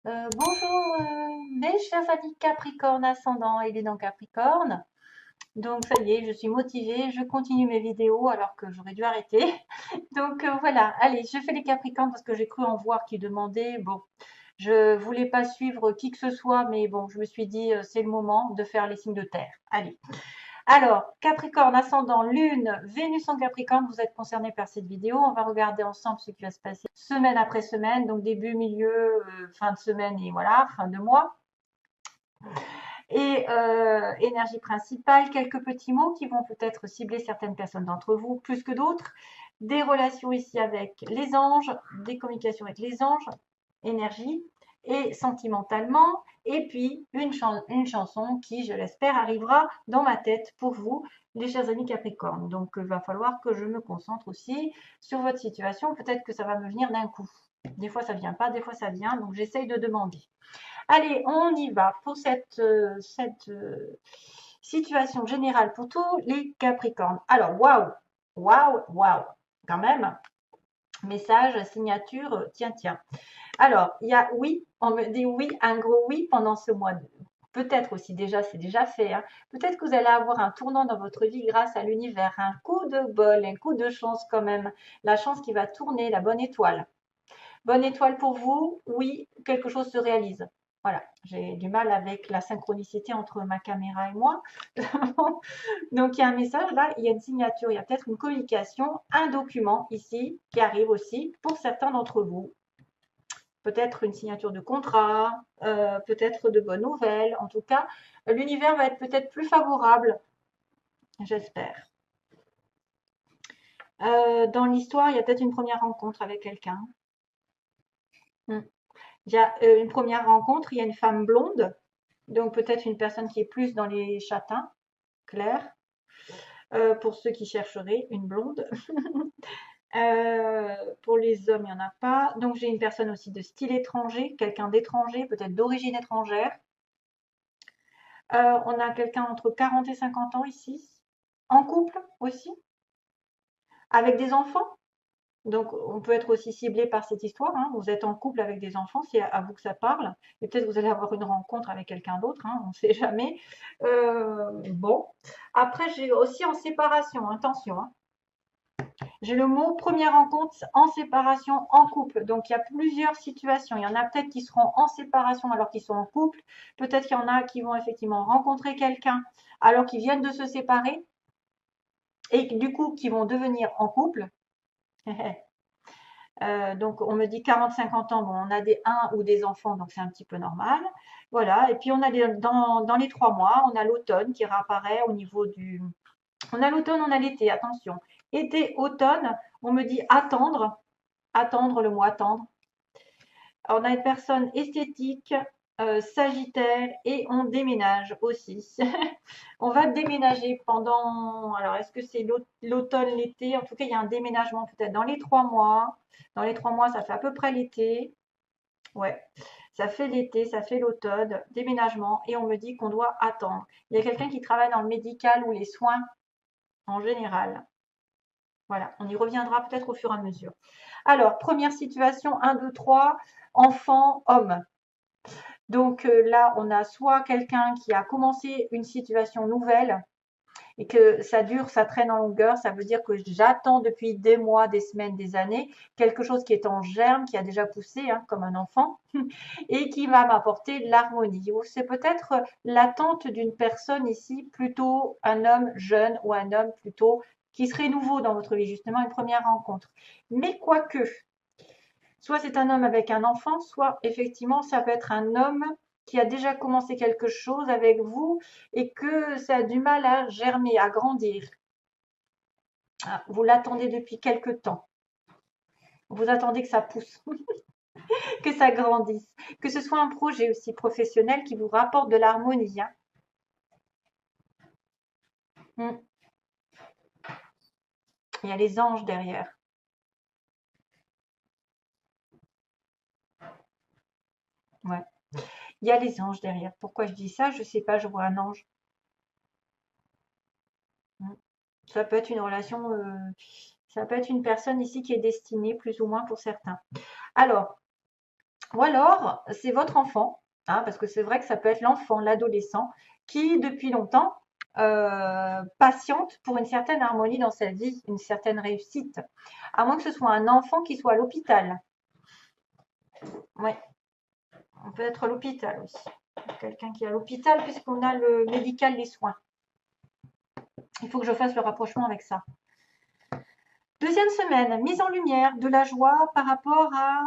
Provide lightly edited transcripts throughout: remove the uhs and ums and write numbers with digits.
Bonjour mes chers amis Capricorne ascendant et les dents Capricorne. Donc ça y est, je suis motivée, je continue mes vidéos alors que j'aurais dû arrêter. Donc voilà, allez, je fais les Capricornes parce que j'ai cru en voir qui demandaient. Bon, je voulais pas suivre qui que ce soit, mais bon, je me suis dit c'est le moment de faire les signes de terre. Allez. Alors, Capricorne, ascendant, Lune, Vénus en Capricorne, vous êtes concerné par cette vidéo. On va regarder ensemble ce qui va se passer semaine après semaine, donc début, milieu, fin de semaine et voilà, fin de mois. Et énergie principale, quelques petits mots qui vont peut-être cibler certaines personnes d'entre vous plus que d'autres. Des relations ici avec les anges, des communications avec les anges, énergie et sentimentalement. Et puis une chanson qui, je l'espère, arrivera dans ma tête pour vous, les chers amis Capricorne. Donc il va falloir que je me concentre aussi sur votre situation. Peut-être que ça va me venir d'un coup. Des fois ça vient pas, des fois ça vient. Donc j'essaye de demander. Allez, on y va pour cette situation générale pour tous les Capricornes. Alors, waouh, waouh, waouh, quand même. Message, signature, tiens, tiens. Alors, il y a oui, on me dit oui, un gros oui pendant ce mois. Peut-être aussi déjà, c'est déjà fait. Hein. Peut-être que vous allez avoir un tournant dans votre vie grâce à l'univers, un coup de bol, un coup de chance quand même. La chance qui va tourner, la bonne étoile. Bonne étoile pour vous, oui, quelque chose se réalise. Voilà, j'ai du mal avec la synchronicité entre ma caméra et moi. Donc il y a un message là, il y a une signature, il y a peut-être une communication, un document ici qui arrive aussi pour certains d'entre vous. Peut-être une signature de contrat, peut-être de bonnes nouvelles. En tout cas, l'univers va être peut-être plus favorable, j'espère. Dans l'histoire, il y a peut-être une première rencontre avec quelqu'un. Hmm. Il y a une première rencontre, il y a une femme blonde, donc peut-être une personne qui est plus dans les châtains clairs, pour ceux qui chercheraient une blonde. Pour les hommes, il n'y en a pas. Donc j'ai une personne aussi de style étranger, quelqu'un d'étranger, peut-être d'origine étrangère. On a quelqu'un entre 40 et 50 ans ici, en couple aussi, avec des enfants. Donc, on peut être aussi ciblé par cette histoire. Hein. Vous êtes en couple avec des enfants, c'est à vous que ça parle. Et peut-être vous allez avoir une rencontre avec quelqu'un d'autre, hein, on ne sait jamais. Bon. Après, j'ai aussi en séparation, attention. Hein. J'ai le mot première rencontre en séparation en couple. Donc, il y a plusieurs situations. Il y en a peut-être qui seront en séparation alors qu'ils sont en couple. Peut-être qu'il y en a qui vont effectivement rencontrer quelqu'un alors qu'ils viennent de se séparer et du coup qui vont devenir en couple. Donc, on me dit 40-50 ans, bon, on a des 1 ou des enfants, donc c'est un petit peu normal. Voilà, et puis on a dans les 3 mois, on a l'automne qui réapparaît au niveau du... On a l'automne, on a l'été, attention. Été, automne, on me dit attendre, attendre le mot attendre. On a une personne esthétique, Sagittaire, et on déménage aussi. On va déménager pendant, alors est-ce que c'est l'automne, l'été? En tout cas, il y a un déménagement peut-être dans les 3 mois. Dans les 3 mois, ça fait à peu près l'été. Ouais, ça fait l'été, ça fait l'automne, déménagement, et on me dit qu'on doit attendre. Il y a quelqu'un qui travaille dans le médical ou les soins en général. Voilà, on y reviendra peut-être au fur et à mesure. Alors, première situation, 1, 2, 3, enfant, homme. Donc là, on a soit quelqu'un qui a commencé une situation nouvelle et que ça dure, ça traîne en longueur, ça veut dire que j'attends depuis des mois, des semaines, des années, quelque chose qui est en germe, qui a déjà poussé, hein, comme un enfant, et qui va m'apporter l'harmonie. Ou c'est peut-être l'attente d'une personne ici, plutôt un homme jeune ou un homme plutôt qui serait nouveau dans votre vie, justement une première rencontre. Mais quoique, soit c'est un homme avec un enfant, soit effectivement ça peut être un homme qui a déjà commencé quelque chose avec vous et que ça a du mal à germer, à grandir. Ah, vous l'attendez depuis quelque temps. Vous attendez que ça pousse, que ça grandisse, que ce soit un projet aussi professionnel qui vous rapporte de l'harmonie. Hein. Mm. Il y a les anges derrière. Ouais. Il y a les anges derrière. Pourquoi je dis ça? Je sais pas, je vois un ange. Mm. Ça peut être une relation, ça peut être une personne ici qui est destinée, plus ou moins pour certains. Alors, Ou alors, c'est votre enfant, hein, parce que c'est vrai que ça peut être l'enfant, l'adolescent, qui depuis longtemps patiente pour une certaine harmonie dans sa vie, une certaine réussite. À moins que ce soit un enfant qui soit à l'hôpital. Oui, on peut être à l'hôpital aussi. Quelqu'un qui est à l'hôpital puisqu'on a le médical, les soins. Il faut que je fasse le rapprochement avec ça. Deuxième semaine, mise en lumière de la joie par rapport à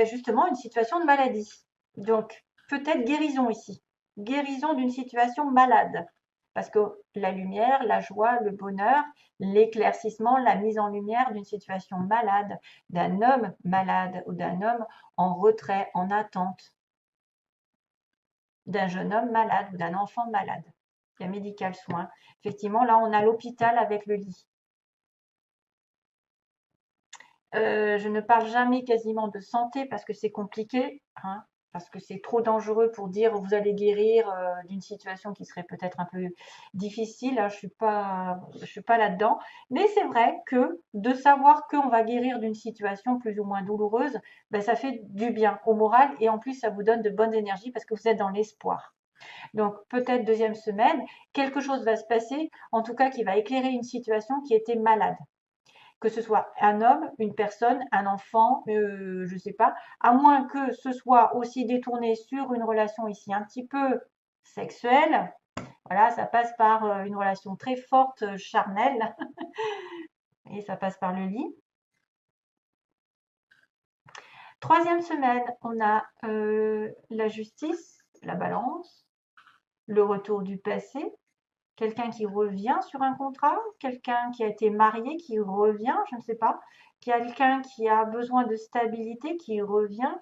justement une situation de maladie. Donc, peut-être guérison ici. Guérison d'une situation malade. Parce que la lumière, la joie, le bonheur, l'éclaircissement, la mise en lumière d'une situation malade, d'un homme malade ou d'un homme en retrait, en attente, d'un jeune homme malade ou d'un enfant malade. Il y a médical soin. Effectivement, là, on a l'hôpital avec le lit. Je ne parle jamais quasiment de santé parce que c'est compliqué, hein, parce que c'est trop dangereux pour dire vous allez guérir d'une situation qui serait peut-être un peu difficile. Hein, je suis pas là-dedans. Mais c'est vrai que de savoir qu'on va guérir d'une situation plus ou moins douloureuse, ben, ça fait du bien au moral et en plus ça vous donne de bonnes énergies parce que vous êtes dans l'espoir. Donc peut-être deuxième semaine, quelque chose va se passer, en tout cas qui va éclairer une situation qui était malade, que ce soit un homme, une personne, un enfant, je ne sais pas, à moins que ce soit aussi détourné sur une relation ici un petit peu sexuelle. Voilà, ça passe par une relation très forte, charnelle, et ça passe par le lit. Troisième semaine, on a la justice, la balance, le retour du passé, quelqu'un qui revient sur un contrat, quelqu'un qui a été marié, qui revient, je ne sais pas, quelqu'un qui a besoin de stabilité, qui revient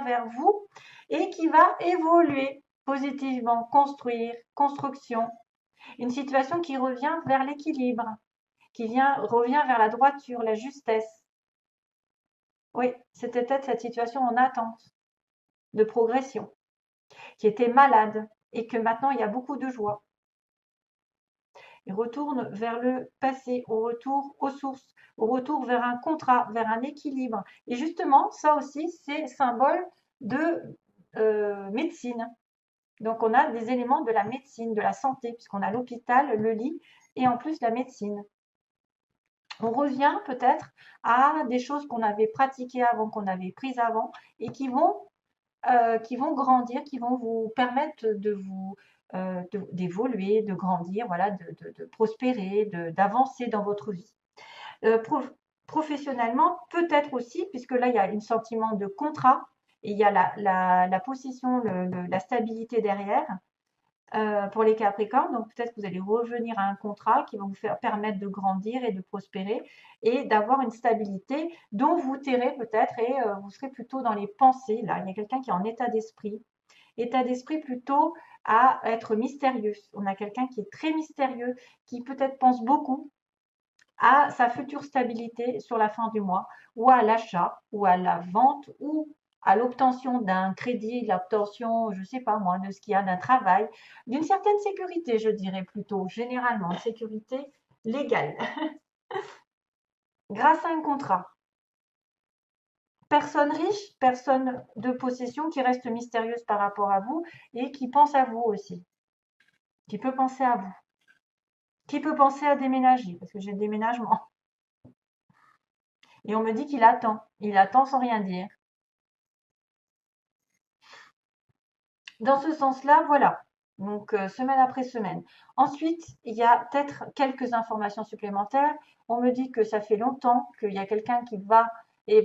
vers vous et qui va évoluer positivement, construire, construction. Une situation qui revient vers l'équilibre, revient vers la droiture, la justesse. Oui, c'était peut-être cette situation en attente de progression, qui était malade et que maintenant il y a beaucoup de joie. Il retourne vers le passé, au retour aux sources, au retour vers un contrat, vers un équilibre. Et justement, ça aussi, c'est symbole de médecine. Donc, on a des éléments de la médecine, de la santé, puisqu'on a l'hôpital, le lit et en plus la médecine. On revient peut-être à des choses qu'on avait pratiquées avant, qu'on avait prises avant et qui vont grandir, qui vont vous permettre d'évoluer, de grandir, voilà, de prospérer, d'avancer dans votre vie. Pro Professionnellement, peut-être aussi, puisque là, il y a un sentiment de contrat et il y a la possession, la stabilité derrière. Pour les Capricornes, donc peut-être que vous allez revenir à un contrat qui va vous faire permettre de grandir et de prospérer et d'avoir une stabilité dont vous tairez peut-être et vous serez plutôt dans les pensées. Là, il y a quelqu'un qui est en état d'esprit plutôt à être mystérieux. On a quelqu'un qui est très mystérieux, qui peut-être pense beaucoup à sa future stabilité sur la fin du mois, ou à l'achat, ou à la vente, ou à l'obtention d'un crédit, l'obtention, je ne sais pas moi, de ce qu'il y a d'un travail, d'une certaine sécurité, je dirais plutôt, généralement, sécurité légale, grâce à un contrat. Personne riche, personne de possession qui reste mystérieuse par rapport à vous et qui pense à vous aussi, qui peut penser à vous, qui peut penser à déménager, parce que j'ai le déménagement. Et on me dit qu'il attend. Il attend sans rien dire. Dans ce sens-là, voilà. Donc, semaine après semaine. Ensuite, il y a peut-être quelques informations supplémentaires. On me dit que ça fait longtemps qu'il y a quelqu'un qui va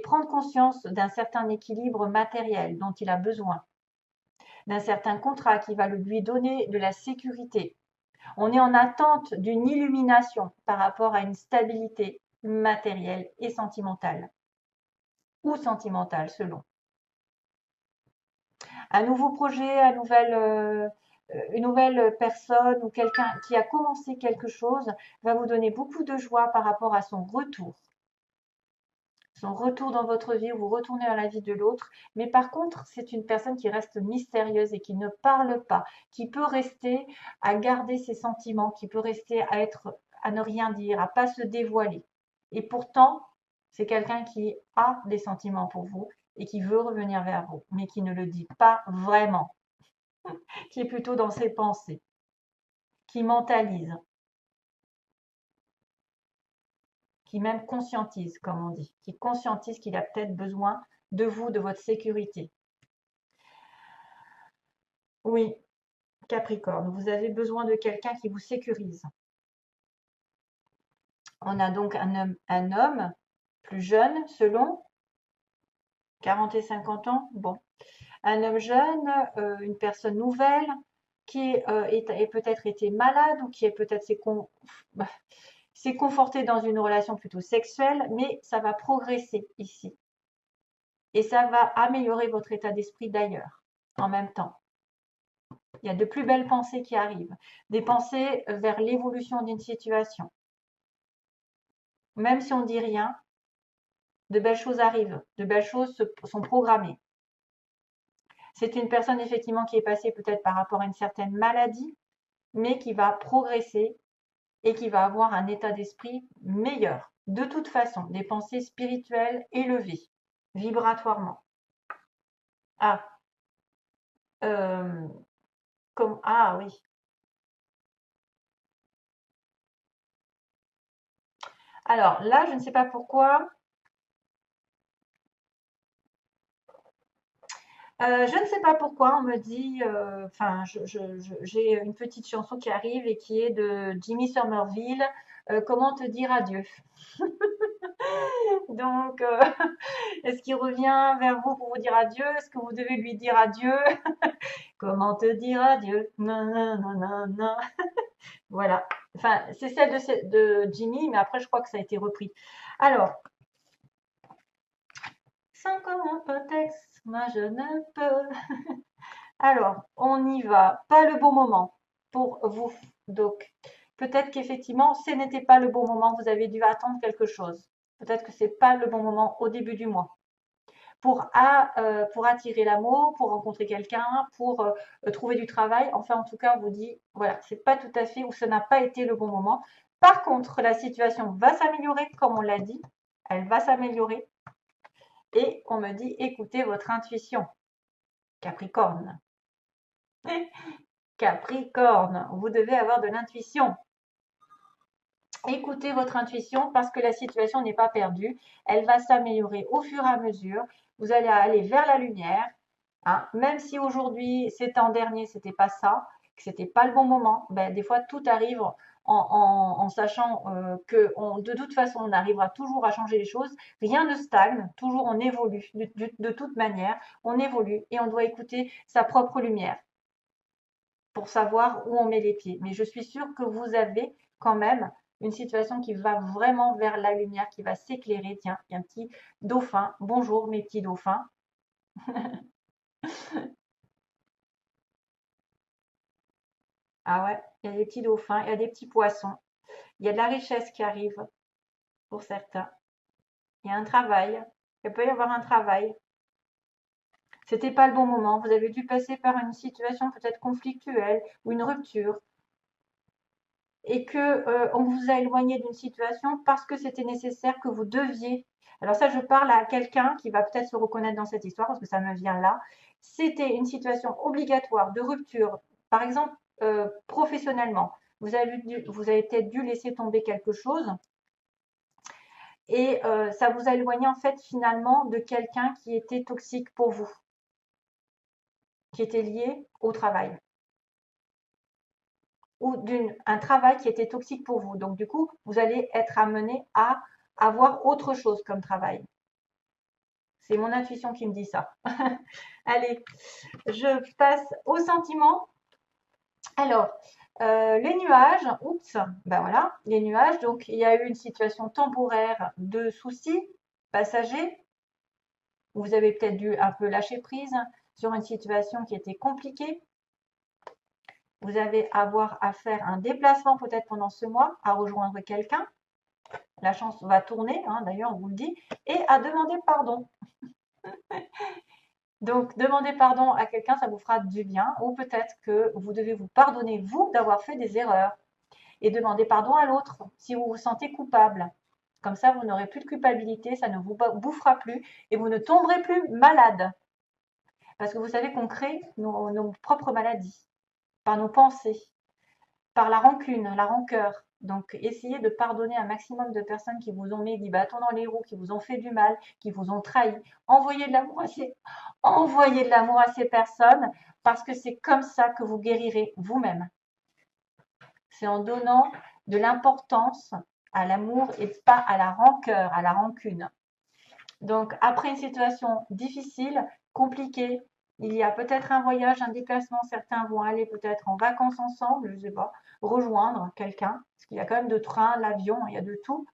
prendre conscience d'un certain équilibre matériel dont il a besoin, d'un certain contrat qui va lui donner de la sécurité. On est en attente d'une illumination par rapport à une stabilité matérielle et sentimentale, ou sentimentale selon. Un nouveau projet, une nouvelle personne ou quelqu'un qui a commencé quelque chose va vous donner beaucoup de joie par rapport à son retour. Son retour dans votre vie, vous retournez dans la vie de l'autre. Mais par contre, c'est une personne qui reste mystérieuse et qui ne parle pas, qui peut rester à garder ses sentiments, qui peut rester à ne rien dire, à pas se dévoiler. Et pourtant, c'est quelqu'un qui a des sentiments pour vous et qui veut revenir vers vous, mais qui ne le dit pas vraiment, qui est plutôt dans ses pensées, qui mentalise, qui même conscientise, comme on dit, qui conscientise qu'il a peut-être besoin de vous, de votre sécurité. Oui, Capricorne, vous avez besoin de quelqu'un qui vous sécurise. On a donc un homme plus jeune, selon 40 et 50 ans. Bon, un homme jeune, une personne nouvelle qui est peut-être été malade ou qui est peut-être s'est conforté dans une relation plutôt sexuelle, mais ça va progresser ici. Et ça va améliorer votre état d'esprit d'ailleurs, en même temps. Il y a de plus belles pensées qui arrivent, des pensées vers l'évolution d'une situation. Même si on ne dit rien, de belles choses arrivent, de belles choses sont programmées. C'est une personne effectivement qui est passée peut-être par rapport à une certaine maladie, mais qui va progresser et qui va avoir un état d'esprit meilleur. De toute façon, des pensées spirituelles élevées, vibratoirement. Ah, ah oui. Alors là, je ne sais pas pourquoi. Je ne sais pas pourquoi on me dit, enfin, j'ai une petite chanson qui arrive et qui est de Jimmy Somerville, Comment te dire adieu. Donc, est-ce qu'il revient vers vous pour vous dire adieu? Est-ce que vous devez lui dire adieu? Comment te dire adieu? Non, non, non, non, non. Voilà. Enfin, c'est celle de Jimmy, mais après, je crois que ça a été repris. Alors, sans comment texte, moi je ne peux. Alors, on y va. Pas le bon moment pour vous. Donc, peut-être qu'effectivement, ce n'était pas le bon moment. Vous avez dû attendre quelque chose. Peut-être que c'est pas le bon moment au début du mois. Pour attirer l'amour, pour rencontrer quelqu'un, pour trouver du travail. Enfin, en tout cas, on vous dit, voilà, c'est pas tout à fait ou ça n'a pas été le bon moment. Par contre, la situation va s'améliorer, comme on l'a dit. Elle va s'améliorer. Et on me dit, écoutez votre intuition. Capricorne. Capricorne, vous devez avoir de l'intuition. Écoutez votre intuition parce que la situation n'est pas perdue. Elle va s'améliorer au fur et à mesure. Vous allez aller vers la lumière. Hein. Même si aujourd'hui, c'était en dernier, c'était pas ça, que c'était pas le bon moment, ben, des fois tout arrive en sachant que de toute façon, on arrivera toujours à changer les choses. Rien ne stagne, toujours on évolue. De toute manière, on évolue et on doit écouter sa propre lumière pour savoir où on met les pieds. Mais je suis sûre que vous avez quand même une situation qui va vraiment vers la lumière, qui va s'éclairer. Tiens, il y a un petit dauphin. Bonjour mes petits dauphins. Ah ouais, il y a des petits dauphins, il y a des petits poissons. Il y a de la richesse qui arrive pour certains. Il y a un travail. Il peut y avoir un travail. C'était pas le bon moment. Vous avez dû passer par une situation peut-être conflictuelle ou une rupture et que on vous a éloigné d'une situation parce que c'était nécessaire que vous deviez. Alors ça, je parle à quelqu'un qui va peut-être se reconnaître dans cette histoire parce que ça me vient là. C'était une situation obligatoire de rupture, par exemple professionnellement. Vous avez peut-être dû laisser tomber quelque chose et ça vous a éloigné en fait finalement de quelqu'un qui était toxique pour vous, qui était lié au travail ou d'un travail qui était toxique pour vous. Donc, du coup, vous allez être amené à avoir autre chose comme travail. C'est mon intuition qui me dit ça. Allez, je passe aux sentiments. Alors, les nuages, oups, ben voilà, les nuages. Donc, il y a eu une situation temporaire de soucis passagers. Vous avez peut-être dû un peu lâcher prise sur une situation qui était compliquée. Vous allez avoir à faire un déplacement peut-être pendant ce mois, à rejoindre quelqu'un. La chance va tourner, hein, d'ailleurs on vous le dit, et à demander pardon. Donc demander pardon à quelqu'un, ça vous fera du bien, ou peut-être que vous devez vous pardonner, vous, d'avoir fait des erreurs, et demander pardon à l'autre si vous vous sentez coupable. Comme ça, vous n'aurez plus de culpabilité, ça ne vous bouffera plus et vous ne tomberez plus malade. Parce que vous savez qu'on crée nos propres maladies par nos pensées, par la rancune, la rancœur. Donc, essayez de pardonner un maximum de personnes qui vous ont mis des bâtons dans les roues, qui vous ont fait du mal, qui vous ont trahi. Envoyez de l'amour à ces personnes parce que c'est comme ça que vous guérirez vous-même. C'est en donnant de l'importance à l'amour et pas à la rancœur, à la rancune. Donc, après une situation difficile, compliquée, il y a peut-être un voyage, un déplacement, certains vont aller peut-être en vacances ensemble, je ne sais pas, rejoindre quelqu'un, parce qu'il y a quand même de train, l'avion, il y a de tout,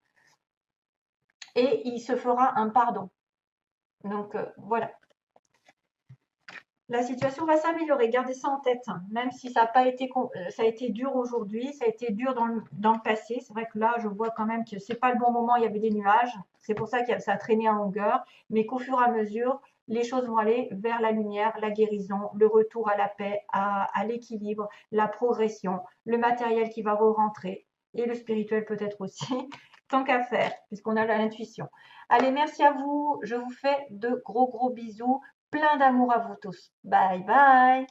et il se fera un pardon. Donc, voilà. La situation va s'améliorer, gardez ça en tête, hein. Même si ça a été dur aujourd'hui, ça a été dur dans le passé. C'est vrai que là, je vois quand même que c'est pas le bon moment, il y avait des nuages. C'est pour ça que ça a traîné en longueur. Mais qu'au fur et à mesure, les choses vont aller vers la lumière, la guérison, le retour à la paix, à l'équilibre, la progression, le matériel qui va re-rentrer et le spirituel peut-être aussi, tant qu'à faire, puisqu'on a l'intuition. Allez, merci à vous. Je vous fais de gros bisous. Plein d'amour à vous tous. Bye bye.